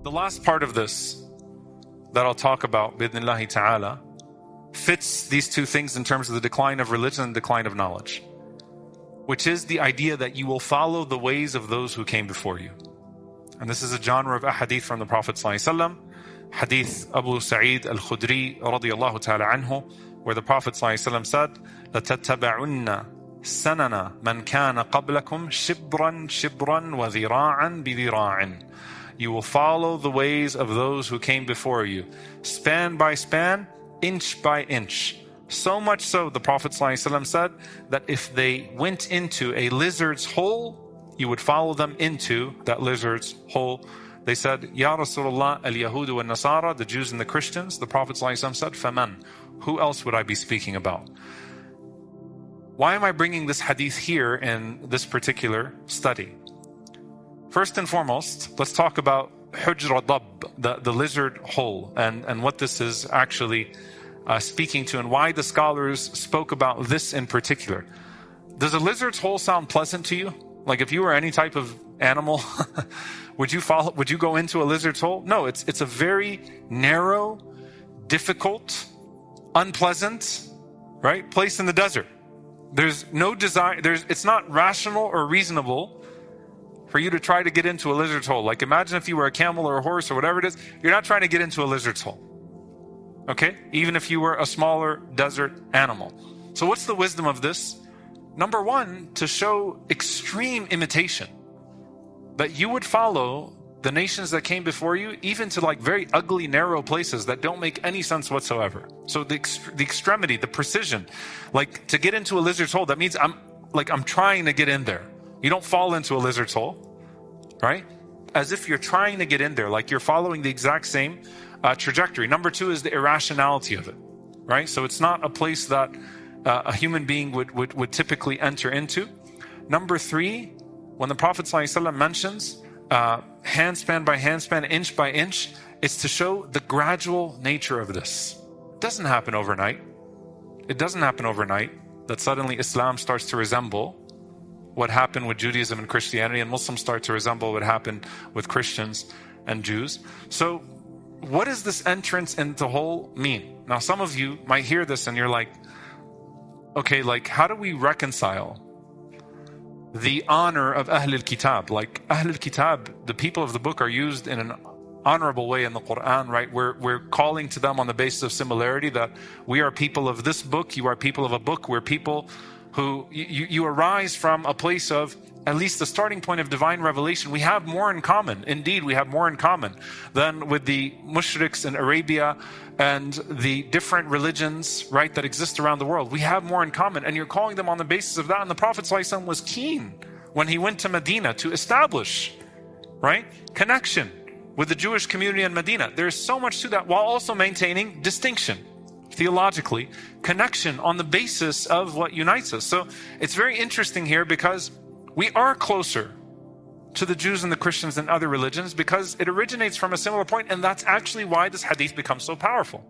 The last part of this that I'll talk about, bidnillahi ta'ala, fits these two things in terms of the decline of religion and decline of knowledge, which is the idea that you will follow the ways of those who came before you. And this is a genre of a hadith from the Prophet ﷺ, hadith Abu Sa'id al-Khudri radiyallahu ta'ala anhu, where the Prophet ﷺ said, لَتَتَّبَعُنَّ سَنَنَ مَنْ كَانَ قَبْلَكُمْ شِبْرًا شِبْرًا وَذِرَاعًا بِذِرَاعٍ. You will follow the ways of those who came before you, span by span, inch by inch. So much so, the Prophet ﷺ said that if they went into a lizard's hole, you would follow them into that lizard's hole. They said, Ya Rasulullah, al-Yahudu wa Nasara, the Jews and the Christians. The Prophet ﷺ said, Faman, who else would I be speaking about? Why am I bringing this hadith here in this particular study? First and foremost, let's talk about hujra dab, the lizard hole, and what this is actually speaking to, and why the scholars spoke about this in particular. Does a lizard's hole sound pleasant to you? Like if you were any type of animal, would you go into a lizard's hole? No, it's a very narrow, difficult, unpleasant, right, place in the desert. There's no desire, it's not rational or reasonable for you to try to get into a lizard's hole. Like imagine if you were a camel or a horse or whatever it is, you're not trying to get into a lizard's hole. Okay? Even if you were a smaller desert animal. So what's the wisdom of this? Number one, to show extreme imitation. That you would follow the nations that came before you, even to like very ugly, narrow places that don't make any sense whatsoever. So the extremity, the precision, like to get into a lizard's hole, that means I'm trying to get in there. You don't fall into a lizard's hole, right? As if you're trying to get in there, like you're following the exact same trajectory. Number two is the irrationality of it, right? So it's not a place that a human being would typically enter into. Number three, when the Prophet ﷺ mentions handspan by handspan, inch by inch, it's to show the gradual nature of this. It doesn't happen overnight. It doesn't happen overnight that suddenly Islam starts to resemble what happened with Judaism and Christianity, and Muslims start to resemble what happened with Christians and Jews. So what does this entrance into the hole mean? Now some of you might hear this and you're like, okay, like how do we reconcile the honor of Ahl al-Kitab? Like Ahl al-Kitab, the people of the book, are used in an honorable way in the Qur'an, right? We're calling to them on the basis of similarity, that we are people of this book, you are people of a book, we're people who, you arise from a place of at least the starting point of divine revelation. We have more in common. Indeed, we have more in common than with the mushriks in Arabia and the different religions, right, that exist around the world. We have more in common, and you're calling them on the basis of that. And the Prophet ﷺ was keen when he went to Medina to establish, right, connection with the Jewish community in Medina. There's so much to that, while also maintaining distinction, theologically, connection on the basis of what unites us. So it's very interesting here because we are closer to the Jews and the Christians than other religions because it originates from a similar point, and that's actually why this hadith becomes so powerful.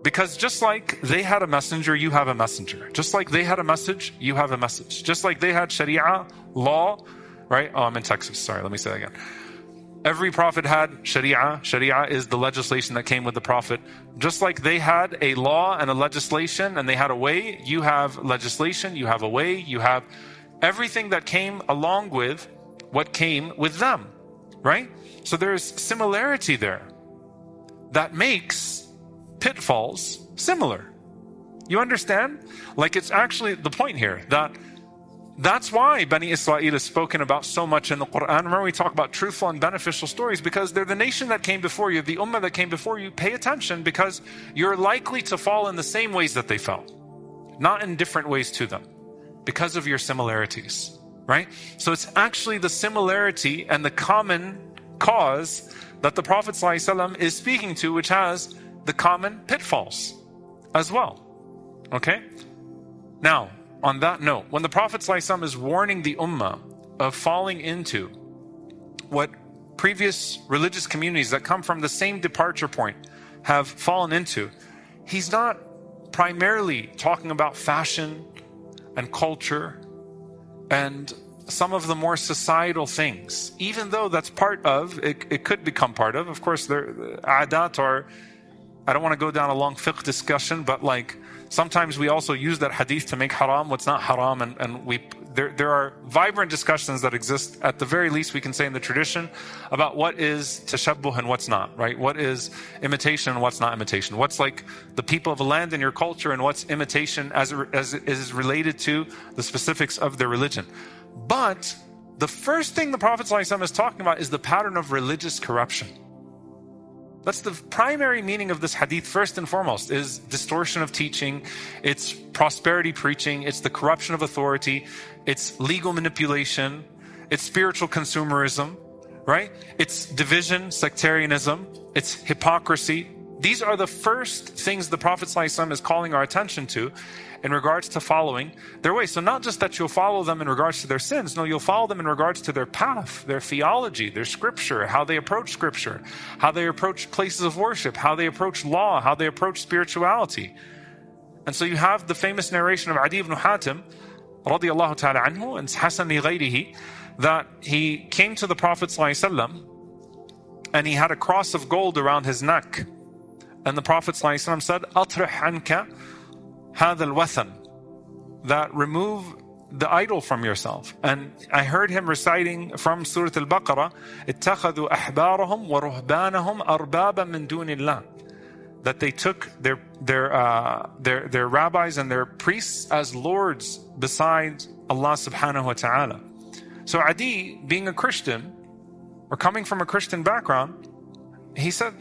Because just like they had a messenger, you have a messenger. Just like they had a message, you have a message. Just like they had Sharia, law, right? Oh, I'm in Texas. Sorry, let me say that again. Every prophet had Sharia. Sharia is the legislation that came with the prophet. Just like they had a law and a legislation and they had a way, you have legislation, you have a way, you have everything that came along with what came with them, right? So there's similarity there that makes pitfalls similar. You understand? Like it's actually the point here that's why Bani Israel is spoken about so much in the Qur'an. Remember we talk about truthful and beneficial stories because they're the nation that came before you, the ummah that came before you. Pay attention because you're likely to fall in the same ways that they fell, not in different ways to them, because of your similarities, right? So it's actually the similarity and the common cause that the Prophet ﷺ is speaking to, which has the common pitfalls as well. Okay? Now, on that note, when the Prophet ﷺ is warning the ummah of falling into what previous religious communities that come from the same departure point have fallen into, he's not primarily talking about fashion and culture and some of the more societal things, even though that's part of, it could become part of course, adat, or I don't want to go down a long fiqh discussion, but like sometimes we also use that hadith to make haram what's not haram, and there are vibrant discussions that exist, at the very least we can say in the tradition, about what is tashabbuh and what's not, right? What is imitation and what's not imitation? What's like the people of a land in your culture, and what's imitation as is related to the specifics of their religion. But the first thing the Prophet ﷺ is talking about is the pattern of religious corruption. That's the primary meaning of this hadith, first and foremost, is distortion of teaching, it's prosperity preaching, it's the corruption of authority, it's legal manipulation, it's spiritual consumerism, right? It's division, sectarianism, it's hypocrisy. These are the first things the Prophet ﷺ is calling our attention to in regards to following their way. So not just that you'll follow them in regards to their sins, no, you'll follow them in regards to their path, their theology, their scripture, how they approach scripture, how they approach places of worship, how they approach law, how they approach spirituality. And so you have the famous narration of Adi ibn Hatim, radiyallahu ta'ala anhu, and Hasan li ghayrihi, that he came to the Prophet ﷺ and he had a cross of gold around his neck. And the Prophet ﷺ said, "Atrih anka hadha al-wathan," that remove the idol from yourself. And I heard him reciting from Surah Al-Baqarah, "Ittakhadhu ahbarahum wa ruhbanahum arbaba min dunillah," that they took their rabbis and their priests as lords besides Allah subhanahu wa ta'ala. So Adi, being a Christian, or coming from a Christian background, he said,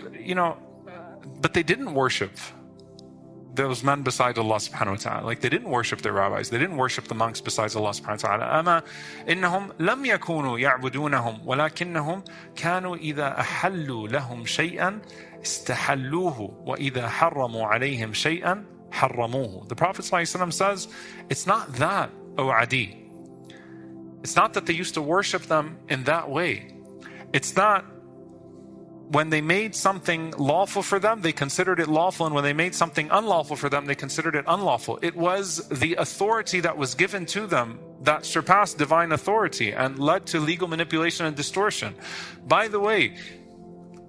but they didn't worship those men besides Allah subhanahu wa ta'ala. Like, they didn't worship their rabbis, they didn't worship the monks besides Allah subhanahu wa ta'ala. Ama innahum lam yakunu ya'budunahum walakinnahum kanu idha ahallu lahum shay'an istahalluhu wa idha harramu alayhim shay'an harramuhu. The Prophet ﷺ says, it's not that, O Adi. It's not that they used to worship them in that way. It's not when they made something lawful for them, they considered it lawful, and when they made something unlawful for them, they considered it unlawful. It was the authority that was given to them that surpassed divine authority and led to legal manipulation and distortion. By the way,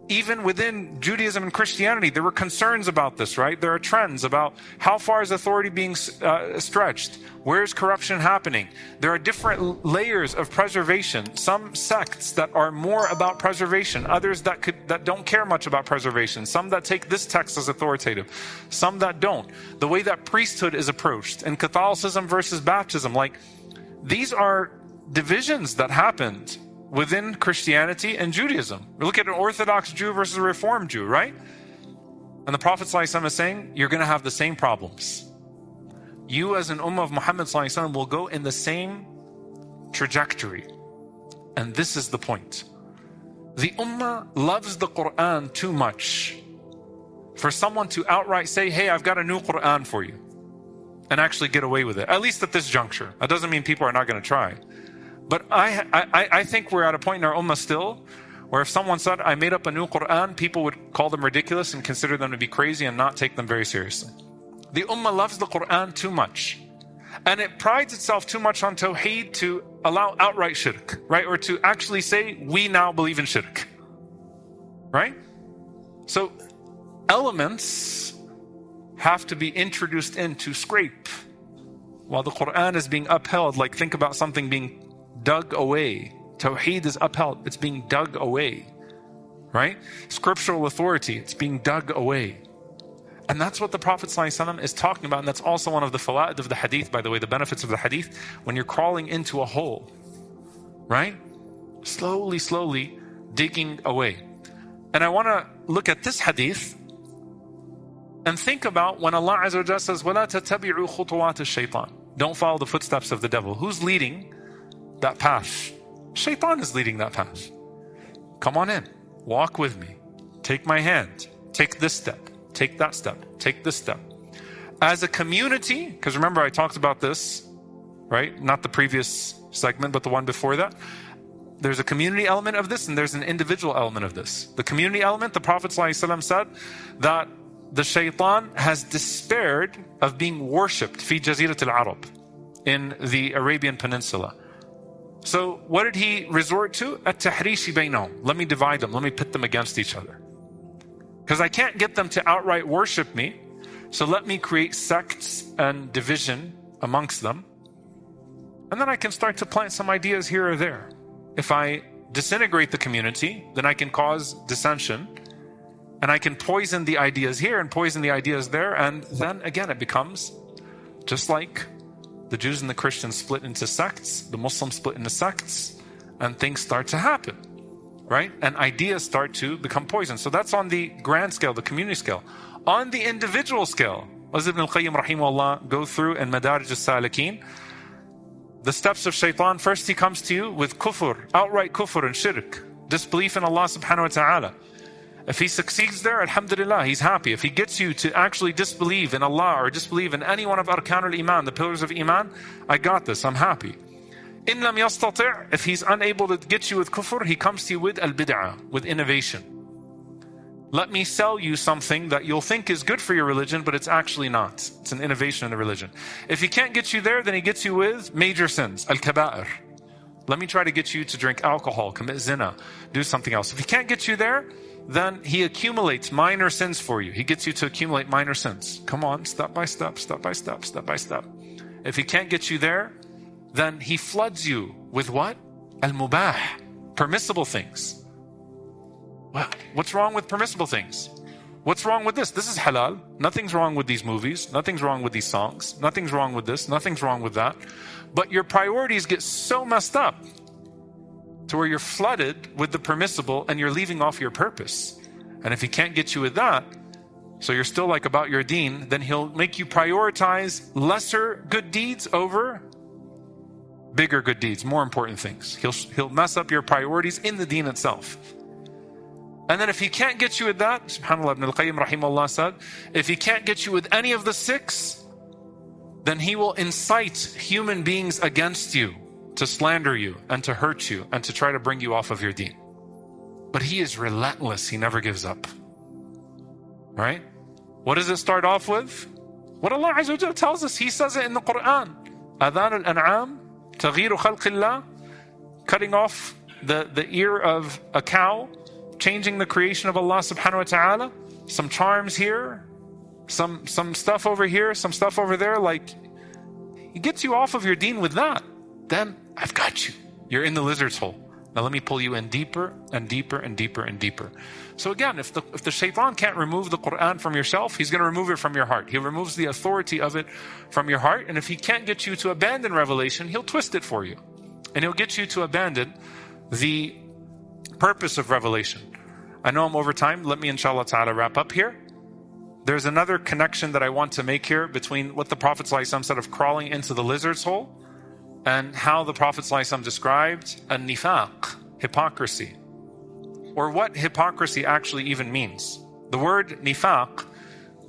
even within Judaism and Christianity, there were concerns about this, right? There are trends about how far is authority being stretched? Where is corruption happening? There are different layers of preservation. Some sects that are more about preservation, others that don't care much about preservation, some that take this text as authoritative, some that don't. The way that priesthood is approached, and Catholicism versus baptism, like, these are divisions that happened within Christianity and Judaism. We look at an Orthodox Jew versus a Reformed Jew, right? And the Prophet ﷺ is saying, you're going to have the same problems. You as an ummah of Muhammad ﷺ will go in the same trajectory. And this is the point. The ummah loves the Qur'an too much for someone to outright say, hey, I've got a new Qur'an for you, and actually get away with it, at least at this juncture. That doesn't mean people are not going to try. But I think we're at a point in our ummah still where if someone said, I made up a new Qur'an, people would call them ridiculous and consider them to be crazy and not take them very seriously. The ummah loves the Qur'an too much. And it prides itself too much on tawheed to allow outright shirk, right? Or to actually say, we now believe in shirk, right? So elements have to be introduced in to scrape while the Qur'an is being upheld. Like, think about something being dug away. Tawheed is upheld, it's being dug away, right? Scriptural authority, it's being dug away. And that's what the Prophet ﷺ is talking about. And that's also one of the fawaid of the hadith, by the way, the benefits of the hadith. When you're crawling into a hole, right? Slowly digging away. And I want to look at this hadith and think about when Allah Azza wa Jalla says, وَلَا تَتَّبِعُوا خُطُوَاتِ الشَّيْطَانِ. Don't follow the footsteps of the devil. Who's leading that path? Shaytan is leading that path. Come on in. Walk with me. Take my hand. Take this step. Take that step. Take this step. As a community, because remember I talked about this, right? Not the previous segment, but the one before that. There's a community element of this and there's an individual element of this. The community element, the Prophet ﷺ said that the Shaytan has despaired of being worshipped fi Jazirat al-Arab, in the Arabian Peninsula. So what did he resort to? At-tahrishi baynahum. Let me divide them. Let me pit them against each other. Because I can't get them to outright worship me. So let me create sects and division amongst them. And then I can start to plant some ideas here or there. If I disintegrate the community, then I can cause dissension. And I can poison the ideas here and poison the ideas there. And then again, it becomes just like the Jews and the Christians split into sects, the Muslims split into sects, and things start to happen, right? And ideas start to become poison. So that's on the grand scale, the community scale. On the individual scale, as Ibn al-Qayyim rahimahullah go through in Madarij al-Salikin, the steps of Shaytan. First he comes to you with kufr, outright kufr and shirk, disbelief in Allah subhanahu wa ta'ala. If he succeeds there, alhamdulillah, he's happy. If he gets you to actually disbelieve in Allah or disbelieve in any one of Arkan al-Iman, the pillars of Iman, I got this, I'm happy. In lam yastati', if he's unable to get you with kufr, he comes to you with al-bid'ah, with innovation. Let me sell you something that you'll think is good for your religion, but it's actually not. It's an innovation in the religion. If he can't get you there, then he gets you with major sins, al-kaba'ir. Let me try to get you to drink alcohol, commit zina, do something else. If he can't get you there, then he accumulates minor sins for you. He gets you to accumulate minor sins. Come on, step by step, step by step, step by step. If he can't get you there, then he floods you with what? Al-mubah, permissible things. Well, what's wrong with permissible things? What's wrong with this? This is halal. Nothing's wrong with these movies. Nothing's wrong with these songs. Nothing's wrong with this. Nothing's wrong with that. But your priorities get so messed up to where you're flooded with the permissible and you're leaving off your purpose. And if he can't get you with that, so you're still like about your deen, then he'll make you prioritize lesser good deeds over bigger good deeds, more important things. He'll mess up your priorities in the deen itself. And then if he can't get you with that, subhanAllah, Ibn al-Qayyim rahimahullah said, if he can't get you with any of the six, then he will incite human beings against you, to slander you and to hurt you and to try to bring you off of your deen. But he is relentless. He never gives up. Right? What does it start off with? What Allah Azza wa Jalla tells us. He says it in the Qur'an. Adhan al-an'am, taghiru khalqillah, cutting off the ear of a cow, changing the creation of Allah subhanahu wa ta'ala, some charms here, some stuff over here, some stuff over there. Like, he gets you off of your deen with that. Then I've got you. You're in the lizard's hole. Now let me pull you in deeper and deeper and deeper and deeper. So again, if the Shaytan can't remove the Qur'an from your shelf, he's going to remove it from your heart. He removes the authority of it from your heart. And if he can't get you to abandon revelation, he'll twist it for you. And he'll get you to abandon the purpose of revelation. I know I'm over time. Let me inshallah ta'ala wrap up here. There's another connection that I want to make here between what the Prophet ﷺ said of crawling into the lizard's hole and how the Prophet ﷺ described an-nifaq, hypocrisy, or what hypocrisy actually even means. The word nifaq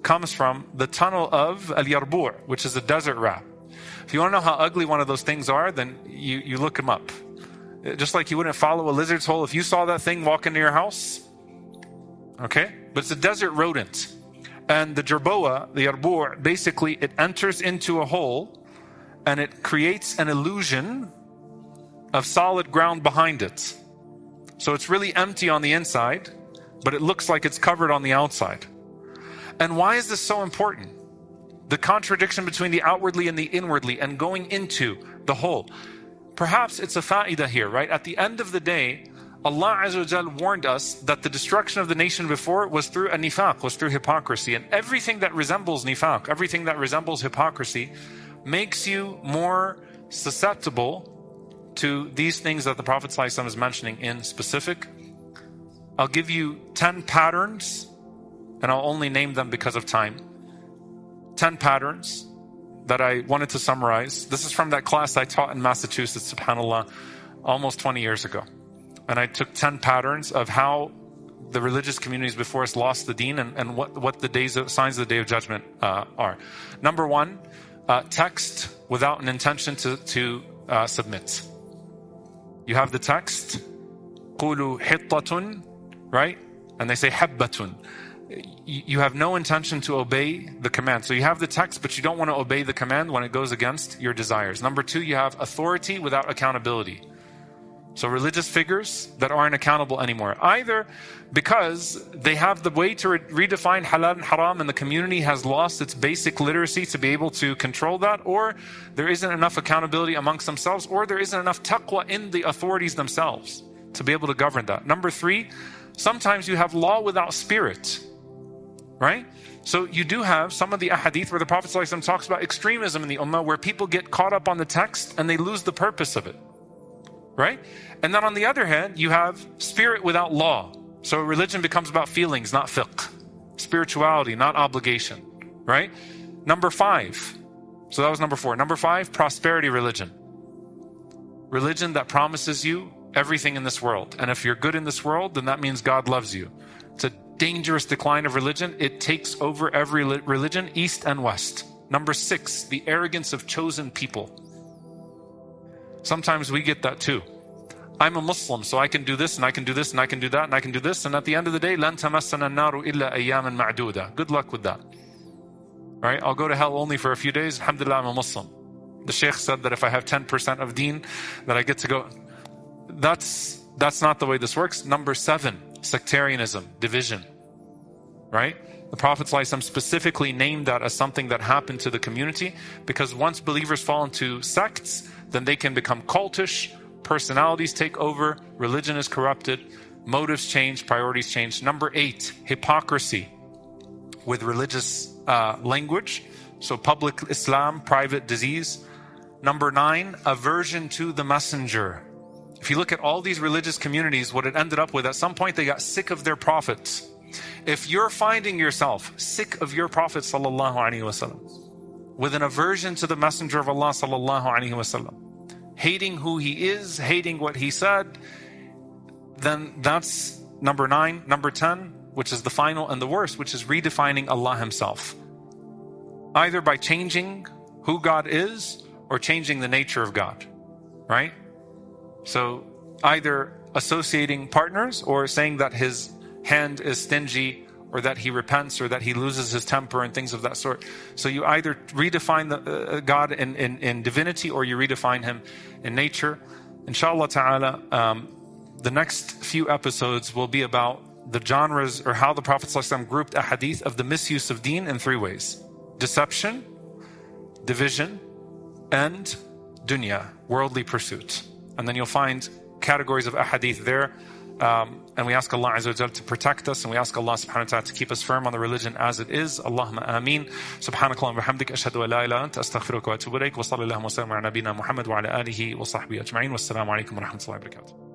comes from the tunnel of al-yarbu', which is a desert rat. If you want to know how ugly one of those things are, then you look them up. Just like you wouldn't follow a lizard's hole if you saw that thing walk into your house. Okay? But it's a desert rodent. And the jerboa, the yarbu', basically it enters into a hole and it creates an illusion of solid ground behind it. So it's really empty on the inside, but it looks like it's covered on the outside. And why is this so important? The contradiction between the outwardly and the inwardly and going into the hole. Perhaps it's a fa'idah here, right? At the end of the day, Allah Azza wa Jal warned us that the destruction of the nation before was through a nifaq, was through hypocrisy. And everything that resembles nifaq, everything that resembles hypocrisy, makes you more susceptible to these things that the Prophet ﷺ is mentioning in specific. I'll give you 10 patterns, and I'll only name them because of time. 10 patterns that I wanted to summarize. This is from that class I taught in Massachusetts, subhanAllah, almost 20 years ago. And I took 10 patterns of how the religious communities before us lost the deen and what the signs of the Day of Judgment are. Number one, text without an intention to submit. You have the text, قُولُوا حِطَّةٌ, right? And they say حَبَّةٌ. You have no intention to obey the command. So you have the text, but you don't want to obey the command when it goes against your desires. Number two, you have authority without accountability. So religious figures that aren't accountable anymore. Either because they have the way to redefine halal and haram and the community has lost its basic literacy to be able to control that, or there isn't enough accountability amongst themselves, or there isn't enough taqwa in the authorities themselves to be able to govern that. Number three, sometimes you have law without spirit, right? So you do have some of the ahadith where the Prophet ﷺ talks about extremism in the ummah, where people get caught up on the text and they lose the purpose of it, right? And then on the other hand, you have spirit without law. So religion becomes about feelings, not fiqh. Spirituality, not obligation, right? Number five. So that was number four. Number five, prosperity religion. Religion that promises you everything in this world. And if you're good in this world, then that means God loves you. It's a dangerous decline of religion. It takes over every religion, east and west. Number six, the arrogance of chosen people. Sometimes we get that too. I'm a Muslim, so I can do this, and I can do this, and I can do that, and I can do this, and at the end of the day, لَن تَمَسَّنَا النَّارُ إِلَّا أَيَّامًا مَعْدُودًا. Good luck with that. Right? I'll go to hell only for a few days. Alhamdulillah, I'm a Muslim. The Shaykh said that if I have 10% of deen, that I get to go. That's not the way this works. Number seven, sectarianism, division. Right? The Prophet ﷺ specifically named that as something that happened to the community, because once believers fall into sects, then they can become cultish, personalities take over, religion is corrupted, motives change, priorities change. Number eight, hypocrisy with religious language. So public Islam, private disease. Number nine, aversion to the messenger. If you look at all these religious communities, what it ended up with, at some point they got sick of their prophets. If you're finding yourself sick of your Prophet sallallahu alaihi wasallam, with an aversion to the messenger of Allah sallallahu alaihi wasallam, hating who he is, hating what he said, then that's number nine. Number 10, which is the final and the worst, which is redefining Allah himself. Either by changing who God is or changing the nature of God, right? So either associating partners or saying that his hand is stingy, or that he repents, or that he loses his temper and things of that sort. So you either redefine the God in divinity, or you redefine him in nature. Inshallah ta'ala, the next few episodes will be about the genres, or how the Prophet ﷺ grouped a hadith of the misuse of deen in three ways: deception, division, and dunya, worldly pursuit. And then you'll find categories of ahadith there. And we ask Allah Azza wa Jal to protect us, and we ask Allah subhanahu wa ta'ala to keep us firm on the religion as it is. Allahumma ameen. Subhanakallahumma wa bihamdik, ashhadu an la ilaha illa anta, astaghfiruka wa atubu ilayk. Wa sallallahu wa sallam ala nabiyyina Muhammad wa ala alihi wa sahbihi ajma'in. Wassalamu alaikum wa rahmatullahi wa barakatuh.